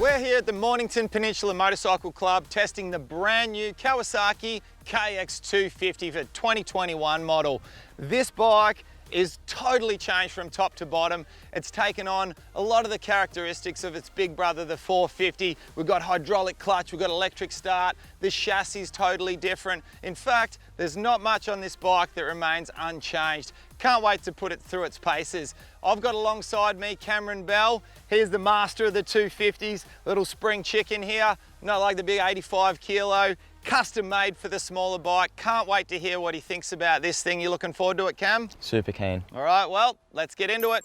We're here at the Mornington Peninsula Motorcycle Club testing the brand new Kawasaki KX250 for 2021 model. This bike is totally changed from top to bottom. It's taken on a lot of the characteristics of its big brother, the 450. We've got hydraulic clutch, we've got electric start. The chassis is totally different. In fact, there's not much on this bike that remains unchanged. Can't wait to put it through its paces. I've got alongside me Cameron Bell. He's the master of the 250s, little spring chicken here, not like the big 85 kilo, custom made for the smaller bike. Can't wait to hear what he thinks about this thing. You looking forward to it, Cam? Super keen. All right, well, let's get into it.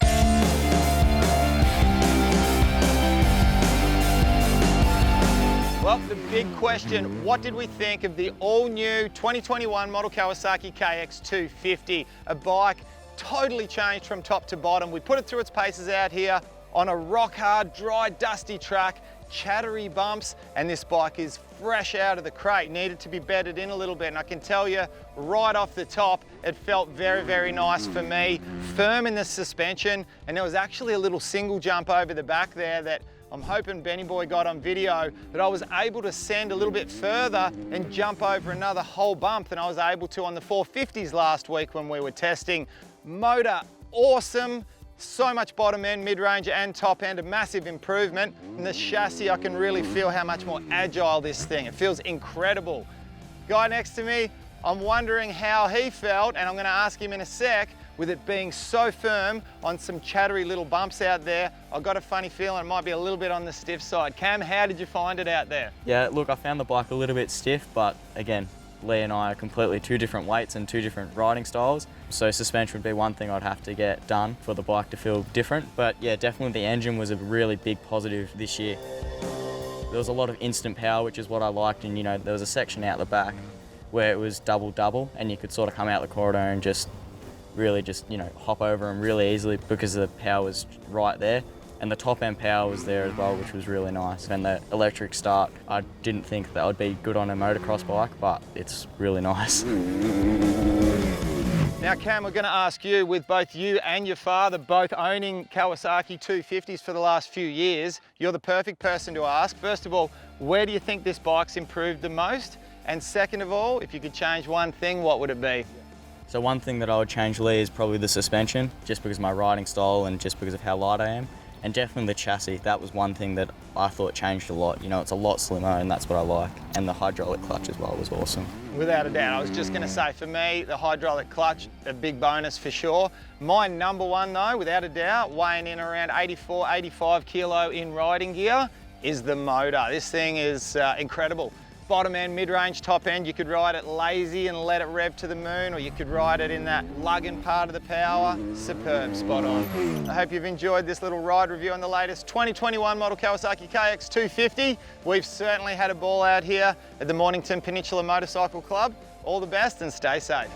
Well, the big question, what did we think of the all-new 2021 model Kawasaki KX250? A bike totally changed from top to bottom. We put it through its paces out here on a rock-hard, dry, dusty track, chattery bumps, and this bike is fresh out of the crate. Needed to be bedded in a little bit, and I can tell you right off the top, it felt very, very nice for me. Firm in the suspension, and there was actually a little single jump over the back there that I'm hoping Benny Boy got on video, but I was able to send a little bit further and jump over another whole bump than I was able to on the 450s last week when we were testing. Motor, awesome. So much bottom end, mid-range and top end, a massive improvement. And the chassis, I can really feel how much more agile this thing. It feels incredible. Guy next to me, I'm wondering how he felt, and I'm gonna ask him in a sec, with it being so firm on some chattery little bumps out there. I've got a funny feeling it might be a little bit on the stiff side. Cam, how did you find it out there? Yeah, look, I found the bike a little bit stiff, but again, Lee and I are completely two different weights and two different riding styles. So suspension would be one thing I'd have to get done for the bike to feel different. But yeah, definitely the engine was a really big positive this year. There was a lot of instant power, which is what I liked, and there was a section out the back where it was double, and you could sort of come out the corridor and just hop over them really easily because the power was right there. And the top end power was there as well, which was really nice. And the electric start, I didn't think that would be good on a motocross bike, but it's really nice. Now Cam, we're going to ask you, with both you and your father both owning Kawasaki 250s for the last few years, you're the perfect person to ask. First of all, where do you think this bike's improved the most? And second of all, if you could change one thing, what would it be? So one thing that I would change, Lee, is probably the suspension, just because of my riding style and just because of how light I am. And definitely the chassis, that was one thing that I thought changed a lot. It's a lot slimmer, and that's what I like. And the hydraulic clutch as well was awesome. Without a doubt. I was just going to say, for me, the hydraulic clutch, a big bonus for sure. My number one though, without a doubt, weighing in around 84, 85 kilo in riding gear, is the motor. This thing is incredible. Bottom end, mid-range, top end, you could ride it lazy and let it rev to the moon, or you could ride it in that lugging part of the power. Superb, spot on. I hope you've enjoyed this little ride review on the latest 2021 model Kawasaki KX250. We've certainly had a ball out here at the Mornington Peninsula Motorcycle Club. All the best and stay safe.